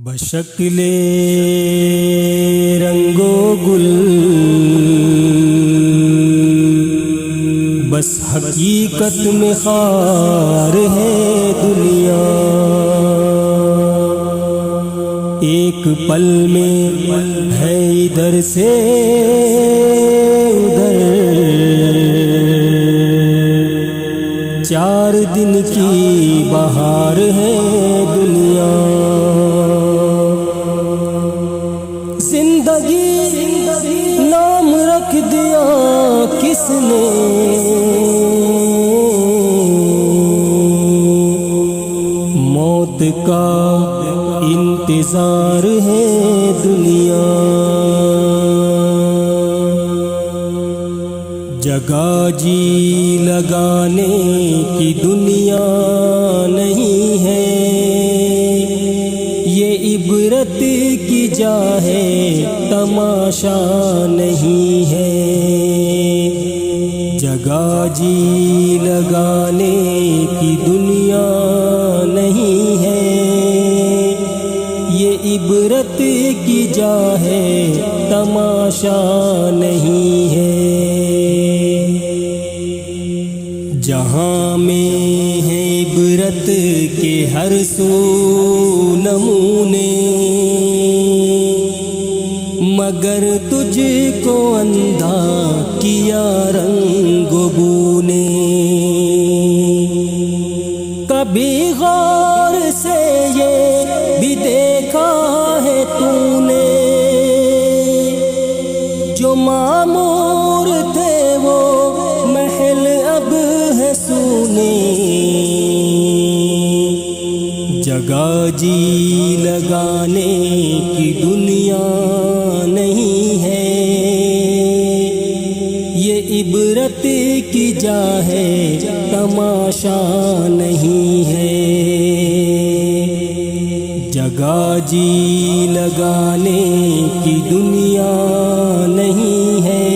بشکل رنگ و گل بس حقیقت میں خار ہے دنیا، ایک پل میں ہے ادھر سے ادھر، 4 دن کی بہار ہے دنیا۔ زندگی نام رکھ دیا کس نے، موت کا انتظار ہے دنیا۔ جگہ جی لگانے کی دنیا نہیں ہے، یہ عبرت کی جا ہے تماشا نہیں ہے۔ جگہ جی لگانے کی دنیا نہیں ہے، یہ عبرت کی جا ہے تماشا نہیں ہے۔ جہاں میں ہے عبرت کے ہر سو نمونے، مگر تجھ کو اندھا کیا رنگ و بو نے۔ کبھی غور سے یہ بھی دیکھا ہے تو نے، جو معمور تھے وہ محل اب ہے سونے۔ جگہ جی لگانے کی دنیا نہیں ہے، یہ عبرت کی جا ہے تماشا نہیں ہے۔ جگہ جی لگانے کی دنیا نہیں ہے،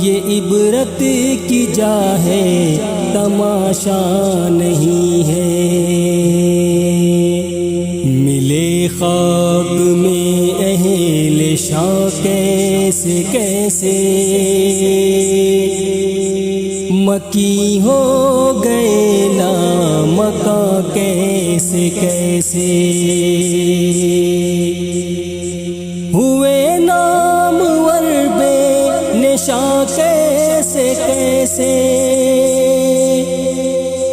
یہ عبرت کی جا ہے تماشا نہیں ہے۔ ملے خاک میں اہل شاہ کیسے کیسے، مکی ہو گئے لامکاں کیسے کیسے، ہوئے نامور بے نشاں کیسے کیسے،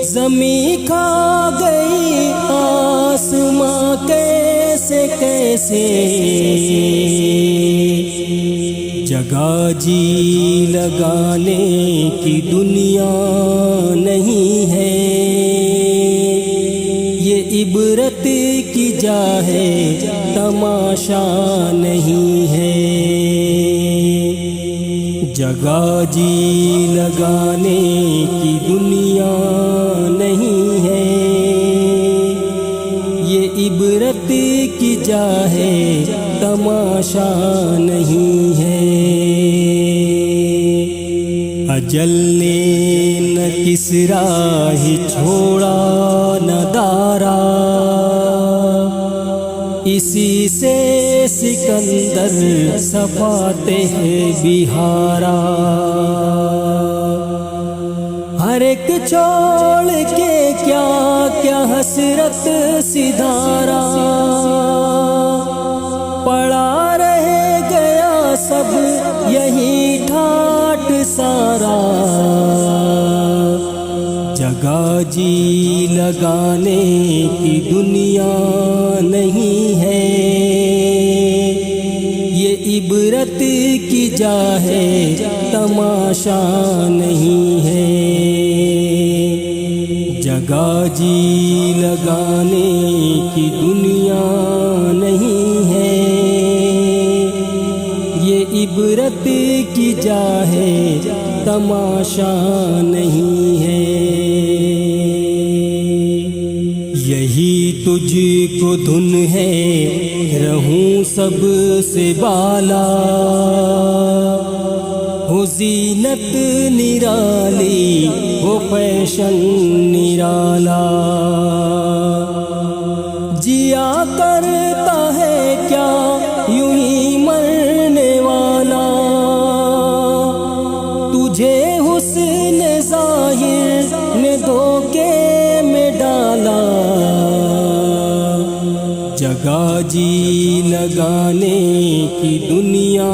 زمین کھا گئی آسماں کیسے کیسے۔ جگہ جی لگانے کی دنیا نہیں ہے، یہ عبرت کی جا ہے تماشا نہیں ہے۔ جگہ جی لگانے کی دنیا نہیں ہے، یہ عبرت کی جا ہے تماشا نہیں ہے۔ اجل نے نہ کسریٰ ہی چھوڑا نہ دارا، اسی سے سکندر صفاتہ بہارا۔ ہر ایک چھوڑ کے کیا کیا حسرت سدھارا، پڑا رہ گیا سب یہی ٹھاٹ سارا۔ جگہ جی لگانے کی دنیا نہیں ہے، یہ عبرت کی جا ہے تماشا نہیں ہے۔ جگہ جی لگانے کی دنیا نہیں ہے، یہ عبرت کی جا ہے تماشا نہیں ہے۔ یہی تجھ کو دھن ہے رہوں سب سے بالا، ہو زینت نرالی ہو فیشن نرالا، جی جیا کرتا ہے کیا یوں ہی مرنے والا، تجھے حسن ظاہر نے دھوکے میں ڈالا، جگہ جی لگانے کی دنیا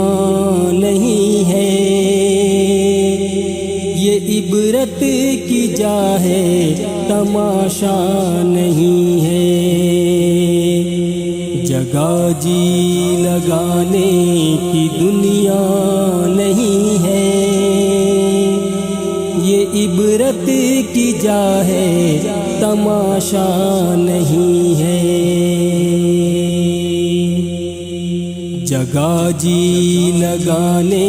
نہیں ہے، یہ عبرت کی جا ہے تماشا نہیں ہے، جگہ جی لگانے کی دنیا نہیں ہے، یہ عبرت کی جا ہے تماشا نہیں ہے، جگہ جی لگانے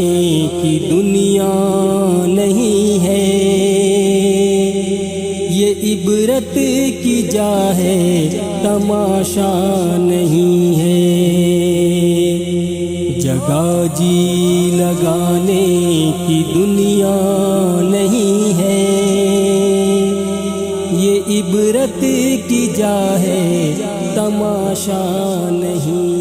کی دنیا نہیں ہے، یہ عبرت کی جا ہے تماشا نہیں ہے، جگہ جی لگانے کی دنیا نہیں ہے، یہ عبرت کی جا ہے تماشا نہیں